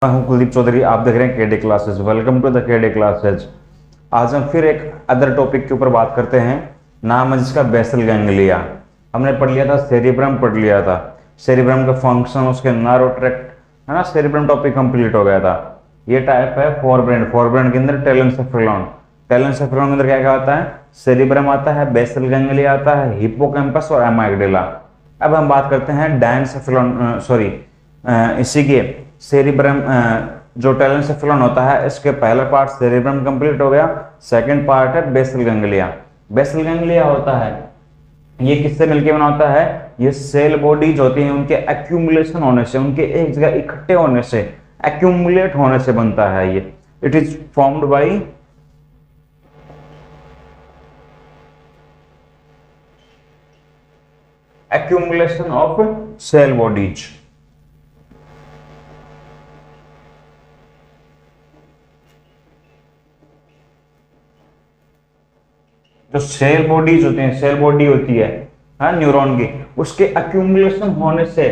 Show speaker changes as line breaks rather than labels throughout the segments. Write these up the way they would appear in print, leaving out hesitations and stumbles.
मैं हूं कुलदीप चौधरी। आप देख रहे हैं KD classes. Welcome to the KD classes. आज हम फिर एक अदर टॉपिक के ऊपर बात करते हैं। नाम है जिसका बेसल गैंग्लिया। हमने पढ़ लिया था, सेरिब्रम पढ़ लिया था। सेरिब्रम का फंक्शन, उसके नर्व ट्रैक्ट, है ना। सेरिब्रम टॉपिक कंप्लीट हो गया था। ये टाइप है फोरब्रेन। फोरब्रेन के अंदर टेलेंसेफेलॉन। टेलेंसेफेलॉन के अंदर क्या क्या आता है? सेरिब्रम आता है, बेसल गैंग्लिया आता है, हिप्पोकैम्पस और एमाइगडाला। अब हम बात करते हैं डायंसेफेलॉन, सॉरी इसी के सेरिब्रम। जो टेलेंसेफेलॉन होता है, इसके पहला पार्ट सेरिब्रम कंप्लीट हो गया। सेकंड पार्ट है बेसल गैंग्लिया। बेसल गैंग्लिया होता है, ये किससे मिलके बना होता है? ये सेल बॉडीज होती हैं, उनके एक्यूमुलेशन होने से, उनके एक जगह इकट्ठे होने से, एक्यूमुलेट होने से बनता है ये। It is formed by accumulation of cell bodies। जो सेल बॉडीज होते हैं, सेल बॉडी होती है हाँ न्यूरॉन की, उसके एक्यूमुलेशन होने से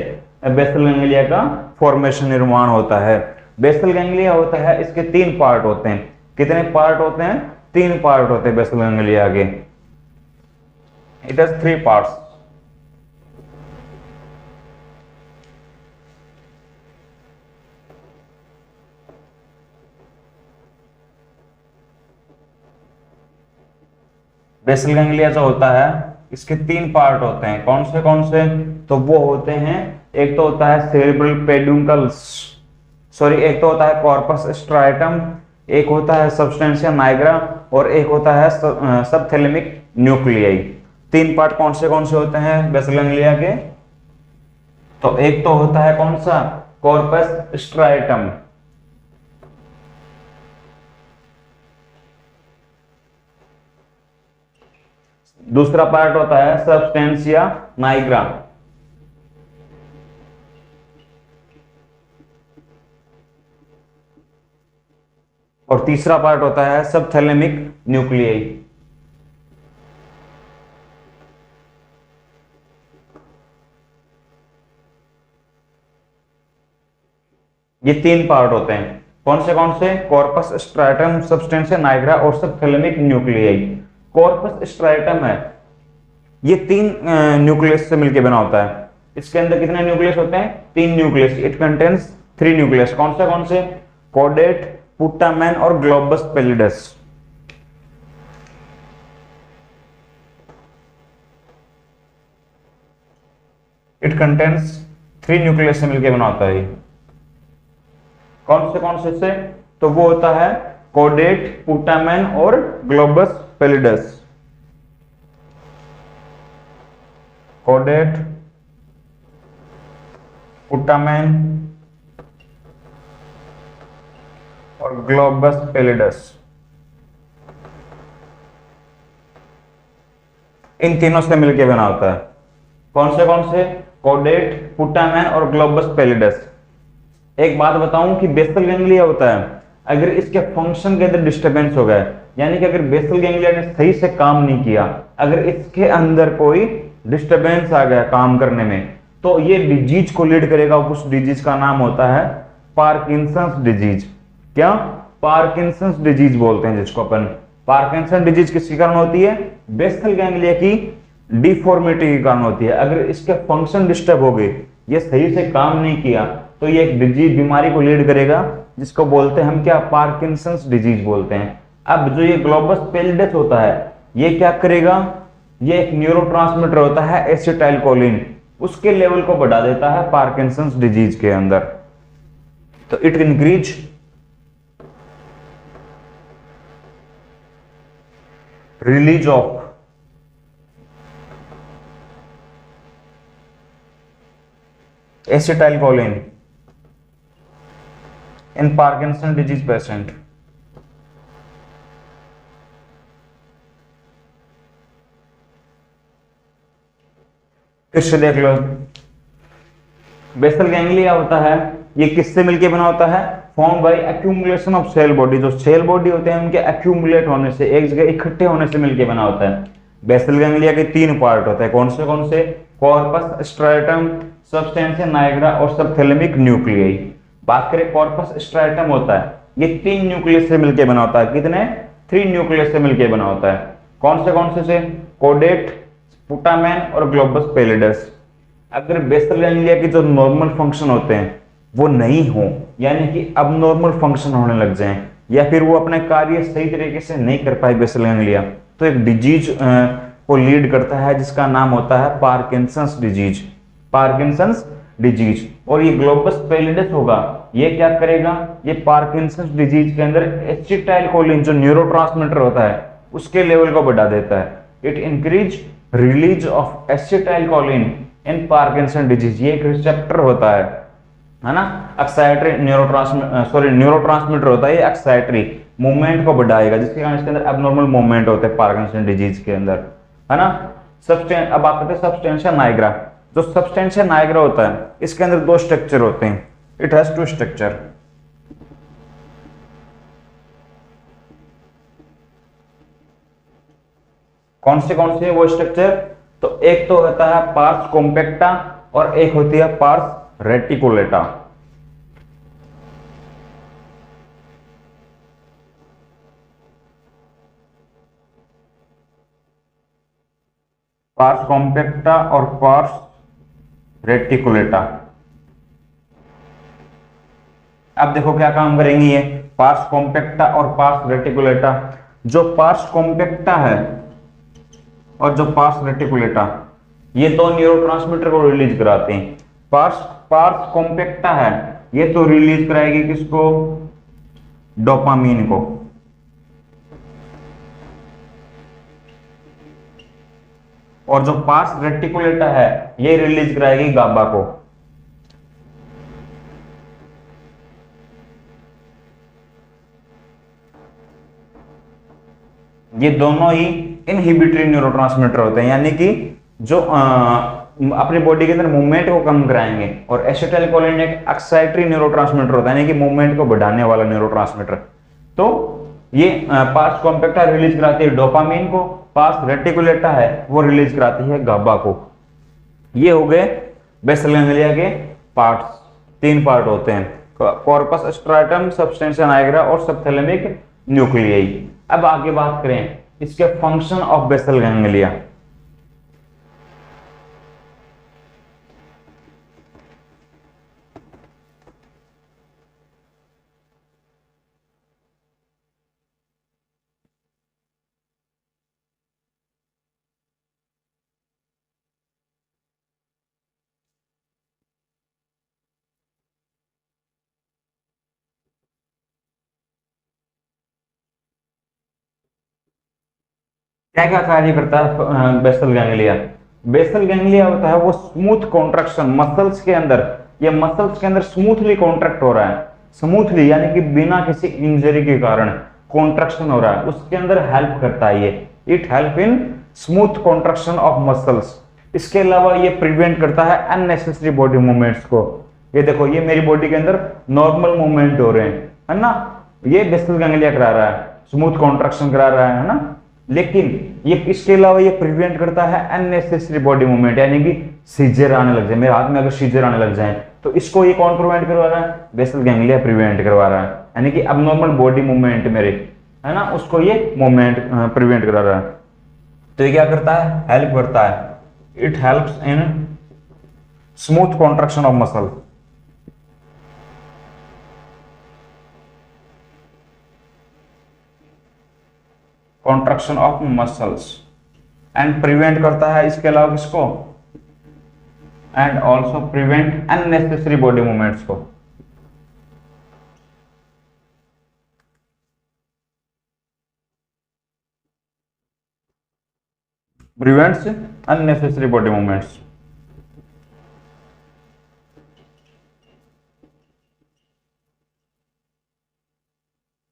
बेसल गैंग्लिया का फॉर्मेशन, निर्माण होता है। बेसल गैंग्लिया होता है, इसके तीन पार्ट होते हैं। कितने पार्ट होते हैं? तीन पार्ट होते हैं बेसल गैंग्लिया के। It has three parts. Basal ganglia जो होता है, इसके तीन पार्ट होते हैं। कौन से? तो वो होते हैं, एक तो होता है सेरेब्रल पेड्यूंकल्स, सॉरी एक तो होता है कॉर्पस स्ट्राइटम, एक होता है सब्सटेंशिया नाइग्रा और एक होता है सबथैलेमिक न्यूक्लियाई। तीन पार्ट कौन से होते हैं बेसल गैंग्लिया के? तो एक तो होता है कौन सा? Corpus striatum. दूसरा पार्ट होता है सबस्टेंशिया नाइग्रा। और तीसरा पार्ट होता है सबथैलेमिक न्यूक्लियाई। ये तीन पार्ट होते हैं। कौन से? कॉर्पस स्ट्राइटम, सबस्टेंशिया नाइग्रा और सबथैलेमिक न्यूक्लियाई। कॉर्पस स्ट्राइटम है, ये तीन न्यूक्लियस से मिलकर बना होता है। इसके अंदर कितने न्यूक्लियस होते हैं? तीन nucleus. It contains three nucleus. कौन से? कोडेट, पुट्टामेन और globus pallidus. It contains three nucleus से मिलकर बना होता है। कौन से? तो वो होता है कोडेट, पुट्टामेन और ग्लोबस पेलिडस। कोडेट, पुट्टामेन और ग्लोबस पेलिडस। इन तीनों से मिलकर बना होता है। कौन से? कोडेट, पुट्टामेन और ग्लोबस पेलिडस। एक बात बताऊं कि बेसल गैंग्लिया होता है, अगर इसके फंक्शन के अंदर डिस्टरबेंस हो गया, यानी कि अगर बेसल गैंग्लिया ने सही से काम नहीं किया, अगर इसके अंदर कोई डिस्टरबेंस आ गया काम करने में, तो ये डिजीज को लीड करेगा। उस डिजीज का नाम होता है पार्किंसंस डिजीज। क्या? पार्किंसंस डिजीज बोलते हैं जिसको अपन। पार्किंसन डिजीज किसके कारण होती है? बेसल गैंग्लिया की डिफॉर्मिटी के कारण होती है। अगर इसके फंक्शन डिस्टर्ब हो गए, ये सही से काम नहीं किया, तो ये एक डिजीज, बीमारी को लीड करेगा, जिसको बोलते हैं हम क्या? पार्किंसंस डिजीज बोलते हैं। अब जो ये ग्लोबस पेलिडस होता है, ये क्या करेगा? ये एक न्यूरोट्रांसमीटर होता है एसिटाइलकोलिन, उसके लेवल को बढ़ा देता है पार्किंसंस डिजीज के अंदर। तो it increase release of acetylcholine in Parkinson disease patient. फिर से देख लो, बेसल गैंग्लिया होता है, ये किससे मिलके बना होता है? Form by accumulation of cell body. जो सेल बॉडी होते हैं उनके एक्यूमुलेट होने से, एक जगह इकट्ठे होने से मिलके बना होता है। बेसल गैंग्लिया के तीन पार्ट होते हैं। कौन से? कॉर्पस स्ट्राटम, सबस्टेंशिया नाइग्रा और सबथैलेमिक न्यूक्लियाई। बात करें कॉर्पस स्ट्रैटम होता है, ये 3 न्यूक्लियस से मिलकर बना होता है। कितने? 3 न्यूक्लियस से मिलकर बना होता है। कौन से कोडेट, पुटामेन और ग्लोबस पैलिडस। अगर बेसल गैंग्लिया की जो नॉर्मल फंक्शन होते हैं वो नहीं हो, यानी कि अब नॉर्मल फंक्शन होने लग जाएं, या फिर वो अपने कार्य सही तरीके से नहीं कर पाए बेसल गैंग्लिया, तो एक डिजीज को लीड करता है जिसका नाम होता है पार्किंसंस डिजीज। Parkinson's disease. और ये ग्लोबस पैलिडस होगा, ये क्या करेगा, ये पार्किंसंस डिजीज के अंदर एसिटाइलकोलिन जो न्यूरोट्रांसमीटर होता है उसके लेवल को बढ़ा देता है। It increase release of acetylcholine in Parkinson disease. ये एक रिसेप्टर होता है ना, एक्साइटरी न्यूरोट्रांसमीटर होता है, ये एक्साइटरी मूवमेंट को बढ़ाएगा, जिसके कारण इसके अंदर एबनॉर्मल मूवमेंट होते हैं पार्किंसन डिजीज के अंदर, है ना। अब बात करते हैं सब्सटेंशिया नाइग्रा। जो सब्सटेंशिया नाइग्रा होता है इसके अंदर 2 स्ट्रक्चर होते हैं। It has 2 structure. कौन से वो स्ट्रक्चर? तो एक तो होता है पार्स कॉम्पैक्टा और एक होती है पार्स रेटिकुलेटा। पार्स कॉम्पैक्टा और पार्स रेटिकुलेटा। अब देखो क्या काम करेंगी ये पार्स कॉम्पैक्टा और पार्स रेटिकुलेटा। जो पार्स कॉम्पैक्टा है और जो पार्स रेटिकुलेटा, ये 2 न्यूरोट्रांसमीटर को रिलीज कराते हैं। पार्स पार्स कॉम्पैक्टा है, ये तो रिलीज कराएगी किसको? डोपामीन को। और जो पार्स रेटिकुलेटा है ये रिलीज कराएगी गाबा को। ये दोनों ही इनहिबिटरी न्यूरोट्रांसमीटर होते हैं, यानी कि जो अपनी बॉडी के अंदर मूवमेंट को कम कराएंगे। और एसिटाइलकोलिन एक एक्साइटरी न्यूरोट्रांसमीटर होता है, यानी कि मूवमेंट को बढ़ाने वाला न्यूरोट्रांसमीटर। तो ये पार्स कॉम्पैक्टा रिलीज कराती है डोपामीन को, पार्स रेटिकुलेटा है वो रिलीज कराती है गाबा को। ये हो गए बेसल गैंग्लिया के पार्ट्स। 3 पार्ट होते हैं, कॉर्पस स्ट्रैटम, सब्सटेंशिया नाइग्रा और सबथैलेमिक न्यूक्लियाई। अब आगे बात करें इसके फंक्शन ऑफ बेसल गैंग्लिया। क्या क्या कार्य करता है बेसल गैंग्लिया? बेसल गैंग्लिया होता है वो स्मूथ कॉन्ट्रैक्शन मसल्स के अंदर, ये मसल्स के अंदर स्मूथली कॉन्ट्रैक्ट हो रहा है, स्मूथली यानी कि बिना किसी इंजरी के कारण कॉन्ट्रैक्शन हो रहा है, उसके अंदर हेल्प करता है ये। It help in smooth contraction of muscles. इसके अलावा ये प्रिवेंट करता है अननेसेसरी बॉडी मूवमेंट्स को। ये देखो ये मेरी बॉडी के अंदर नॉर्मल मूवमेंट हो रहे हैं, है ना, ये बेसल गैंग्लिया करा रहा है, स्मूथ कॉन्ट्रैक्शन करा रहा है ना। लेकिन ये इसके अलावा ये प्रिवेंट करता है अननेसेसरी बॉडी मूवमेंट, यानी कि सीजर आने लग जाए, मेरे हाथ में अगर सीजर आने लग जाए तो इसको ये कौन प्रिवेंट करवा रहा है? बेसल गैंग्लिया प्रिवेंट करवा रहा है, यानी कि अबनॉर्मल बॉडी मूवमेंट मेरे, है ना, उसको ये मूवमेंट प्रिवेंट करा रहा है। तो ये क्या करता है? हेल्प करता है। It helps in smooth contraction of muscle. Contraction of muscles and prevent करता है इसके अलावा किसको? And also prevent unnecessary body movements को। Prevents unnecessary body movements.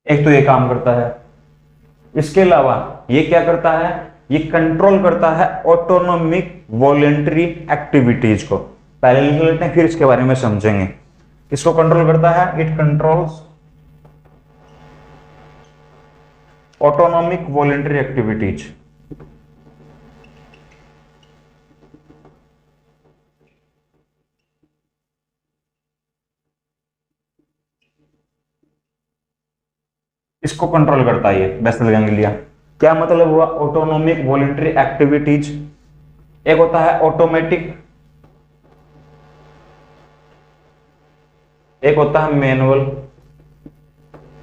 एक तो ये काम करता है, इसके अलावा ये क्या करता है? ये कंट्रोल करता है ऑटोनोमिक वॉलेंटरी एक्टिविटीज को। पहले लिख लेते हैं फिर इसके बारे में समझेंगे। किसको कंट्रोल करता है? It controls autonomic voluntary activities. इसको कंट्रोल करता है ये बेसल गैंग्लिया। क्या मतलब हुआ? Autonomic voluntary activities. एक होता है ऑटोमेटिक, एक होता है मैनुअल।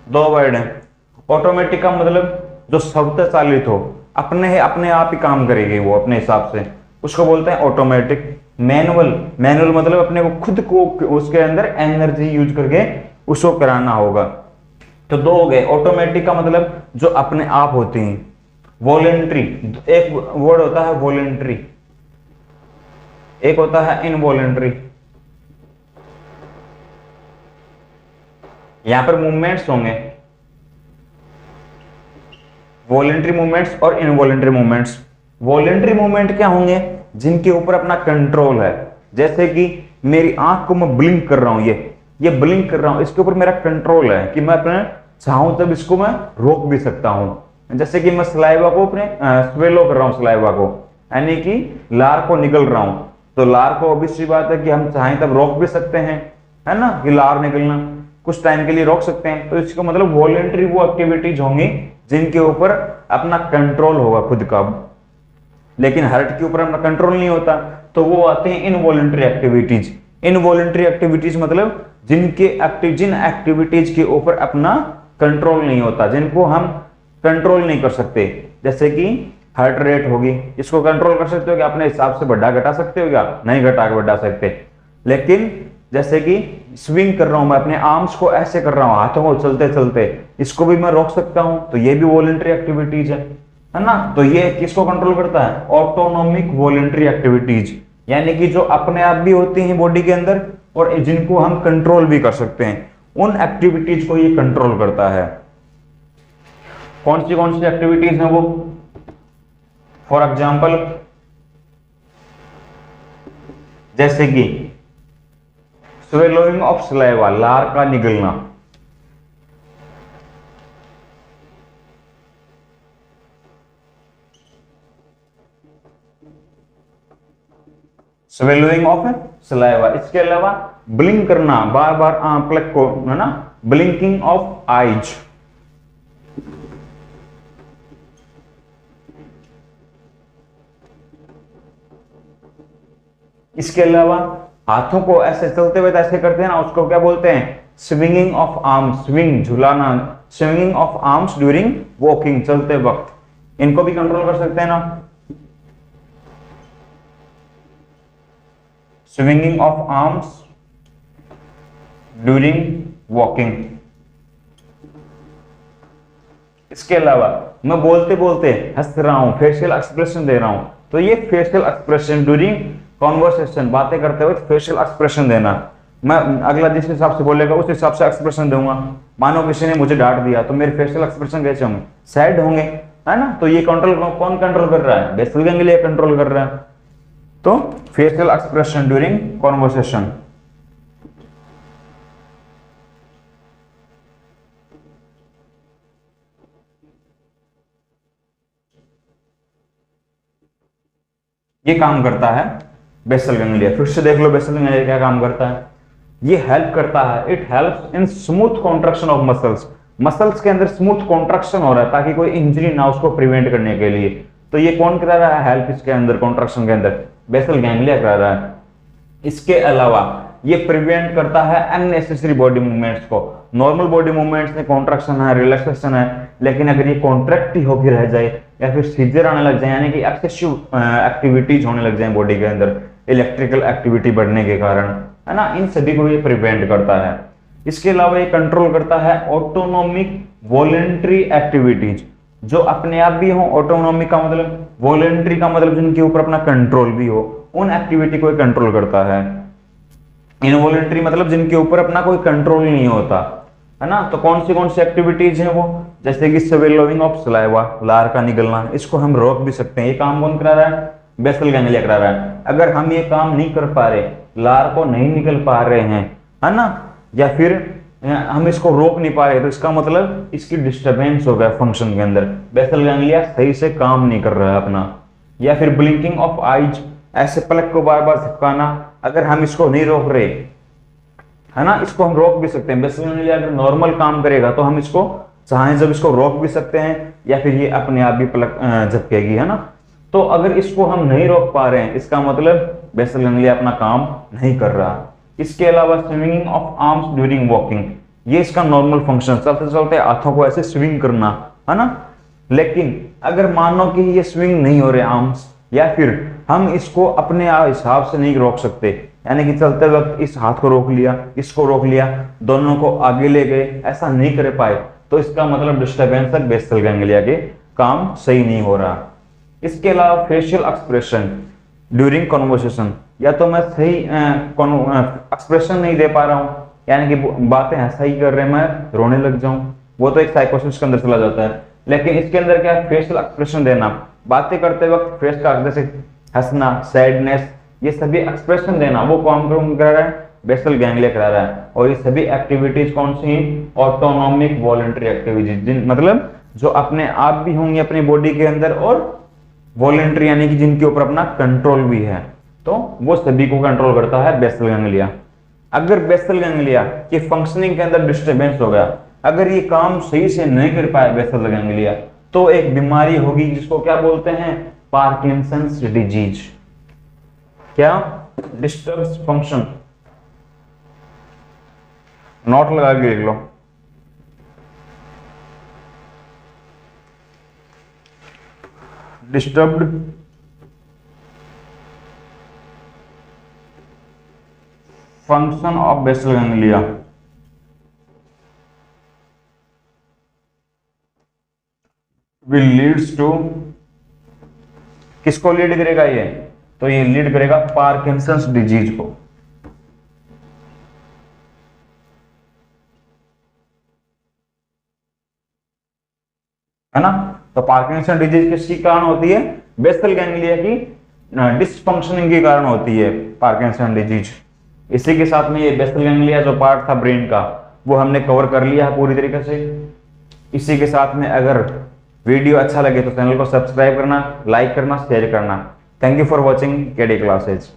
दो वर्ड हैं। ऑटोमेटिक का मतलब जो स्वतः चालित हो, अपने आप ही काम करेगी वो अपने हिसाब से, उसको बोलते हैं ऑटोमेटिक। मैनुअल मतलब अपने को खुद को उसके अंदर एनर्जी यूज करके उसको कराना होगा। तो दो हो गए। ऑटोमेटिक का मतलब जो अपने आप होती हैं। वॉलेंट्री, एक वर्ड होता है वॉलेंट्री, एक होता है इनवॉलेंट्री। यहां पर मूवमेंट्स होंगे, वॉलेंट्री मूवमेंट्स और इनवॉलेंट्री मूवमेंट्स। वॉलेंट्री मूवमेंट क्या होंगे? जिनके ऊपर अपना कंट्रोल है। जैसे कि मेरी आंख को मैं ब्लिंक कर रहा हूं, ये ब्लिंक कर रहा हूं, इसके ऊपर मेरा कंट्रोल है कि मैं अपने चाहूं तब इसको मैं रोक भी सकता हूं। जैसे कि मैं सलाइवा को अपने स्वेलो कर रहा हूं, सलाइवा को यानी कि लार को निकल रहा हूं, तो लार को ऑब्वियसली बात है कि हम चाहें तब रोक भी सकते हैं, है ना, कि लार निकलना कुछ टाइम के लिए रोक सकते हैं। तो इसको मतलब वॉलेंट्री वो एक्टिविटीज होंगी जिनके ऊपर अपना कंट्रोल होगा खुद का, लेकिन हार्ट के ऊपर अपना कंट्रोल नहीं होता, तो वो आते हैं इनवॉलेंट्री एक्टिविटीज। इनवॉलेंट्री एक्टिविटीज मतलब जिन एक्टिविटीज के ऊपर अपना कंट्रोल नहीं होता, जिनको हम कंट्रोल नहीं कर सकते। जैसे कि हार्ट रेट होगी, इसको कंट्रोल कर सकते हो क्या? अपने हिसाब से बढ़ा घटा सकते हो क्या? नहीं घटा के बढ़ा सकते। लेकिन जैसे कि स्विंग कर रहा हूं मैं, अपने आर्म्स को ऐसे कर रहा हूं, हाथों को चलते चलते, इसको भी मैं रोक सकता हूं, तो ये भी वॉलेंट्री एक्टिविटीज है ना। तो ये किसको कंट्रोल करता है? ऑटोनोमिक वॉलेंट्री एक्टिविटीज, यानी कि जो अपने आप भी होती हैं बॉडी के अंदर और जिनको हम कंट्रोल भी कर सकते हैं, उन एक्टिविटीज को ये कंट्रोल करता है। कौन सी एक्टिविटीज हैं वो? फॉर एग्जाम्पल जैसे कि स्वेलोइंग ऑफ सलाइवा, लार का निगलना। Swallowing of saliva. इसके अलावा ब्लिंक करना, बार बार पलक को, है ना, ब्लिंकिंग ऑफ आईज। इसके अलावा हाथों को ऐसे चलते हुए ऐसे करते हैं ना, उसको क्या बोलते हैं? स्विंगिंग ऑफ आर्म्स, स्विंग झुलाना, swinging of arms during walking, चलते वक्त। इनको भी कंट्रोल कर सकते हैं ना, swinging of arms during walking. इसके अलावा मैं बोलते बोलते हंस रहा हूं, फेशियल एक्सप्रेशन दे रहा हूं, तो ये फेशियल एक्सप्रेशन ड्यूरिंग कॉन्वर्सेशन, बातें करते हुए फेशियल एक्सप्रेशन देना। मैं अगला जिस हिसाब से बोलेगा उस हिसाब से एक्सप्रेशन दूंगा। मानो किसी ने मुझे डांट दिया तो मेरे फेशियल एक्सप्रेशन कैसे होंगे? सैड होंगे, है ना। तो ये कंट्रोल कौन कंट्रोल कर रहा है? बेसल गैंग्लिया कंट्रोल कर रहा है। तो फेशियल एक्सप्रेशन ड्यूरिंग कॉन्वर्सेशन। ये काम करता है बेसल गैंग्लिया। फिर से देख लो बेसल गैंग्लिया क्या काम करता है। ये हेल्प करता है, it helps in smooth contraction of muscles. Muscles के अंदर स्मूथ कॉन्ट्रैक्शन हो रहा है ताकि कोई इंजरी ना, उसको प्रिवेंट करने के लिए। तो ये कौन करा रहा है हेल्प इसके अंदर, कॉन्ट्रैक्शन के अंदर? बेसल गैंग्लिया करा रहा है। इसके अलावा ये प्रिवेंट करता है अननेसेसरी बॉडी मूवमेंट्स को। नॉर्मल बॉडी मूवमेंट्स में कॉन्ट्रैक्शन है, रिलैक्सेशन है, लेकिन अगर ये कॉन्ट्रैक्ट ही होकर रह जाए या फिर सीजर आने लग जाए, यानी कि एक्सेसिव एक्टिविटीज होने लग जाए बॉडी के अंदर, इलेक्ट्रिकल एक्टिविटी बढ़ने के कारण, है ना, इन सभी को ये प्रिवेंट करता है। इसके अलावा ये कंट्रोल करता है ऑटोनोमिक वॉलेंट्री एक्टिविटीज, जो अपने आप भी हो। ऑटोनोमिक का मतलब, वॉलेंट्री का मतलब जिनके ऊपर अपना कंट्रोल भी हो, उन एक्टिविटी को कंट्रोल करता है। इनवॉलेंट्री मतलब जिनके ऊपर अपना कोई कंट्रोल नहीं होता, है ना। तो कौन सी एक्टिविटीज हैं वो? जैसे कि स्वेलोइंग ऑफ सलाइवा, लार का निकलना, इसको हम रोक भी सकते हैं। ये काम कौन करा रहा है? बेसल गैंग्लिया करा रहा है। अगर हम ये काम नहीं कर पा रहे, लार को नहीं निकल पा रहे हैं, है ना, या फिर हम इसको रोक नहीं पा रहे, तो इसका मतलब इसकी डिस्टरबेंस हो गया फंक्शन के अंदर, बेसल गैंग्लिया सही से काम नहीं कर रहा है अपना। या फिर ब्लिंकिंग ऑफ आईज, ऐसे पलक को बार बार झपकाना, अगर हम इसको नहीं रोक रहे, है ना, इसको हम रोक भी सकते हैं। बेसल गैंग्लिया अगर नॉर्मल काम करेगा तो हम इसको चाहे जब इसको रोक भी सकते हैं या फिर ये अपने आप भी पलक झपकेगी, है ना। तो अगर इसको हम नहीं रोक पा रहे हैं, इसका मतलब बेसल गैंग्लिया अपना काम नहीं कर रहा। इसके अलावा swinging of arms during walking, ये इसका नॉर्मल फंक्शन, चलते चलते हाथों को ऐसे स्विंग करना, है ना। लेकिन अगर मान लो कि ये स्विंग नहीं हो रहे आर्म्स, या फिर हम इसको अपने हिसाब से नहीं रोक सकते, यानी कि चलते वक्त इस हाथ को रोक लिया, इसको रोक लिया, दोनों को आगे ले गए, ऐसा नहीं कर पाए, तो इसका मतलब डिस्टर्बेंस है बेसल गैंग्लिया के, काम सही नहीं हो रहा। इसके अलावा फेशियल एक्सप्रेशन ड्यूरिंग कॉन्वर्सेशन, या तो मैं सही एक्सप्रेशन नहीं दे पा रहा हूँ, यानी कि बातें ऐसा ही कर रहे हैं, मैं रोने लग जाऊं, वो तो एक साइकोसिस के अंदर चला जाता है। लेकिन इसके अंदर क्या है, फेशियल एक्सप्रेशन देना, बातें करते वक्त फेस का जैसे हंसना, सैडनेस, ये सभी एक्सप्रेशन देना, वो कौन करा रहा है, बेसल गैंग्लिया करा रहा है। और ये सभी एक्टिविटीज कौन सी, ऑटोनॉमिक वॉलंटरी एक्टिविटीज, मतलब जो अपने आप भी होंगी अपनी बॉडी के अंदर, और वॉलंटरी यानी कि जिनके ऊपर अपना कंट्रोल भी है, तो वो सभी को कंट्रोल करता है बेसल गैंग्लिया। अगर बेसल गैंग्लिया की फंक्शनिंग के अंदर डिस्टर्बेंस हो गया, अगर ये काम सही से नहीं कर पाए बेसल गैंग्लिया, तो एक बीमारी होगी जिसको क्या बोलते हैं, पार्किंसंस डिजीज। क्या, डिस्टर्ब्स फंक्शन, नोट लगा के लिख लो। Disturbed function of basal ganglia will leads to, किसको लीड करेगा ये, तो ये लीड करेगा पार्किंसंस डिजीज को। है ना। तो पार्किंसन डिजीज किसके कारण होती है, बेसल गैंग्लिया की डिसफंक्शनिंग के कारण होती है पार्किंसन डिजीज। इसी के साथ में ये बेसल गैंग्लिया जो पार्ट था ब्रेन का, वो हमने कवर कर लिया है पूरी तरीके से। इसी के साथ में अगर वीडियो अच्छा लगे तो चैनल को सब्सक्राइब करना, लाइक करना, शेयर करना। Thank you for watching KD classes.